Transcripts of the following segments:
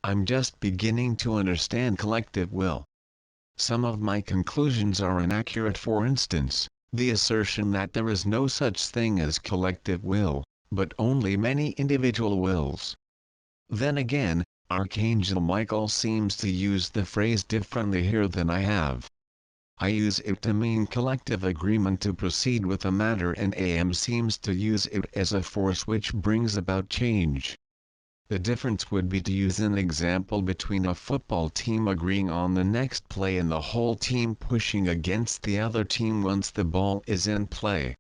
I'm just beginning to understand collective will. Some of my conclusions are inaccurate. For instance, the assertion that there is no such thing as collective will, but only many individual wills. Then again, Archangel Michael seems to use the phrase differently here than I have. I use it to mean collective agreement to proceed with a matter, and AM seems to use it as a force which brings about change. The difference would be to use an example between a football team agreeing on the next play and the whole team pushing against the other team once the ball is in play.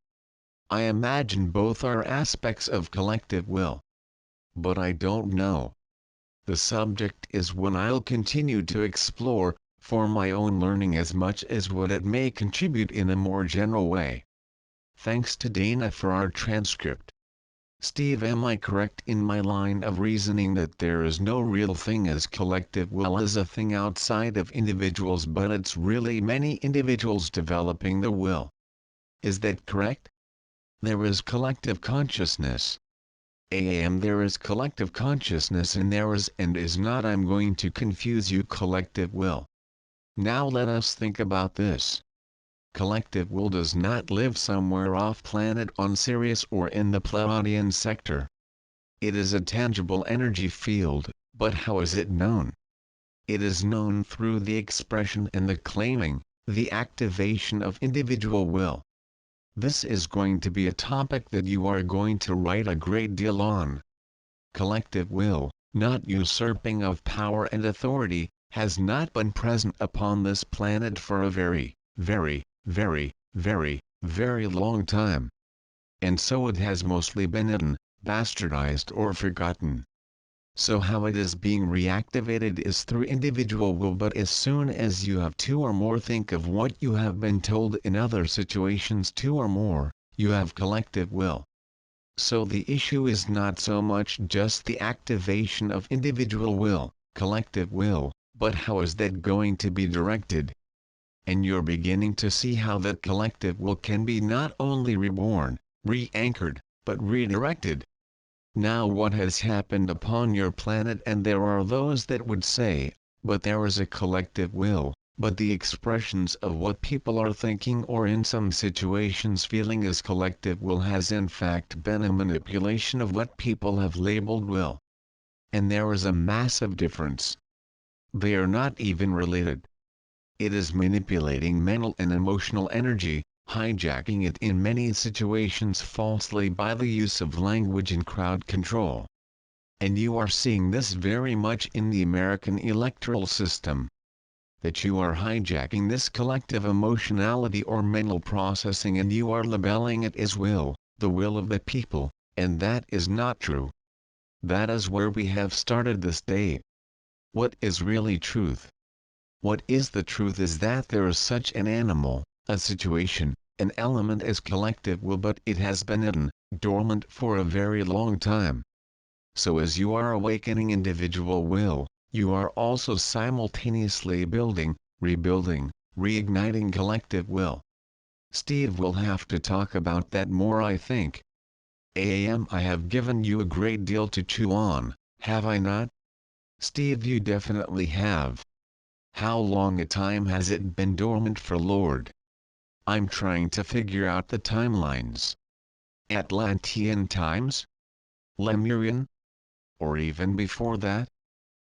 I imagine both are aspects of collective will. But I don't know. The subject is one I'll continue to explore, for my own learning as much as what it may contribute in a more general way. Thanks to Dana for our transcript. Steve, am I correct in my line of reasoning that there is no real thing as collective will as a thing outside of individuals, but it's really many individuals developing the will? Is that correct? There is collective consciousness. There is collective consciousness, and there is and is not. I'm going to confuse you. Collective will. Now let us think about this. Collective will does not live somewhere off planet on Sirius or in the Pleiadian sector. It is a tangible energy field, but how is it known? It is known through the expression and the claiming, the activation of individual will. This is going to be a topic that you are going to write a great deal on. Collective will, not usurping of power and authority, has not been present upon this planet for a very, very long time. And so it has mostly been hidden, bastardized or forgotten. So how it is being reactivated is through individual will, but as soon as you have two or more, think of what you have been told in other situations, two or more, you have collective will. So the issue is not so much just the activation of individual will, collective will, but how is that going to be directed? And you're beginning to see how that collective will can be not only reborn, re-anchored, but redirected. Now what has happened upon your planet, and there are those that would say, but there is a collective will, but the expressions of what people are thinking or in some situations feeling as collective will has in fact been a manipulation of what people have labeled will. And there is a massive difference. They are not even related. It is manipulating mental and emotional energy, hijacking it in many situations falsely by the use of language and crowd control. And you are seeing this very much in the American electoral system. That you are hijacking this collective emotionality or mental processing, and you are labeling it as will, the will of the people, and that is not true. That is where we have started this day. What is really truth? What is the truth is that there is such an animal, a situation, an element as collective will, but it has been hidden, dormant for a very long time. So as you are awakening individual will, you are also simultaneously building, rebuilding, reigniting collective will. Steve will have to talk about that more, I think. I have given you a great deal to chew on, have I not? Steve, you definitely have. How long a time has it been dormant for, Lord? I'm trying to figure out the timelines. Atlantean times? Lemurian? Or even before that?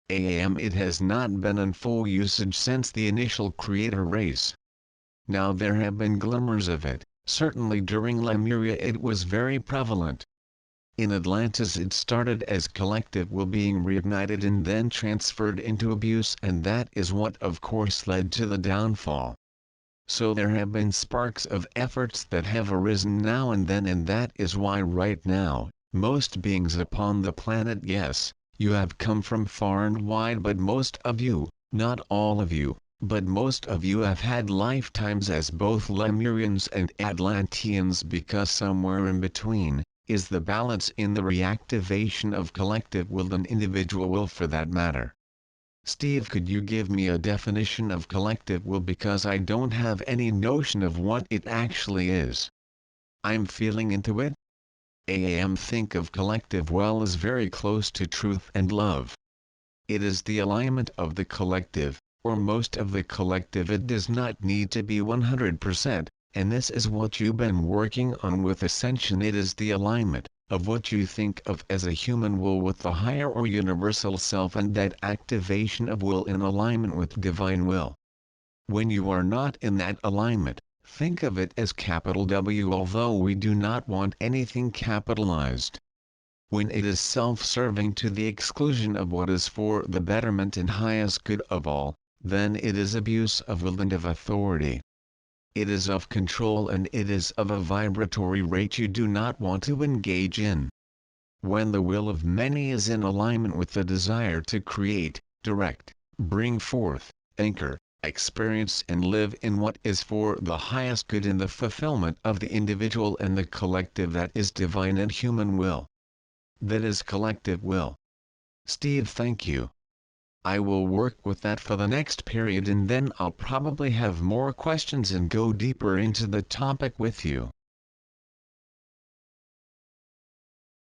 It has not been in full usage since the initial creator race. Now there have been glimmers of it, certainly during Lemuria it was very prevalent. In Atlantis it started as collective will being reignited and then transferred into abuse, and that is what of course led to the downfall. So there have been sparks of efforts that have arisen now and then, and that is why right now, most beings upon the planet, yes, you have come from far and wide, but most of you, not all of you, but most of you have had lifetimes as both Lemurians and Atlanteans, because somewhere in between is the balance in the reactivation of collective will and individual will for that matter. Steve, could you give me a definition of collective will, because I don't have any notion of what it actually is. I'm feeling into it. Think of collective will as very close to truth and love. It is the alignment of the collective, or most of the collective. It does not need to be 100%, and this is what you've been working on with Ascension. It is the alignment of what you think of as a human will with the higher or universal self, and that activation of will in alignment with divine will. When you are not in that alignment, think of it as capital W, although we do not want anything capitalized. When it is self-serving to the exclusion of what is for the betterment and highest good of all, then it is abuse of will and of authority. It is of control, and it is of a vibratory rate you do not want to engage in. When the will of many is in alignment with the desire to create, direct, bring forth, anchor, experience and live in what is for the highest good in the fulfillment of the individual and the collective, that is divine and human will. That is collective will. Steve, thank you. I will work with that for the next period, and then I'll probably have more questions and go deeper into the topic with you.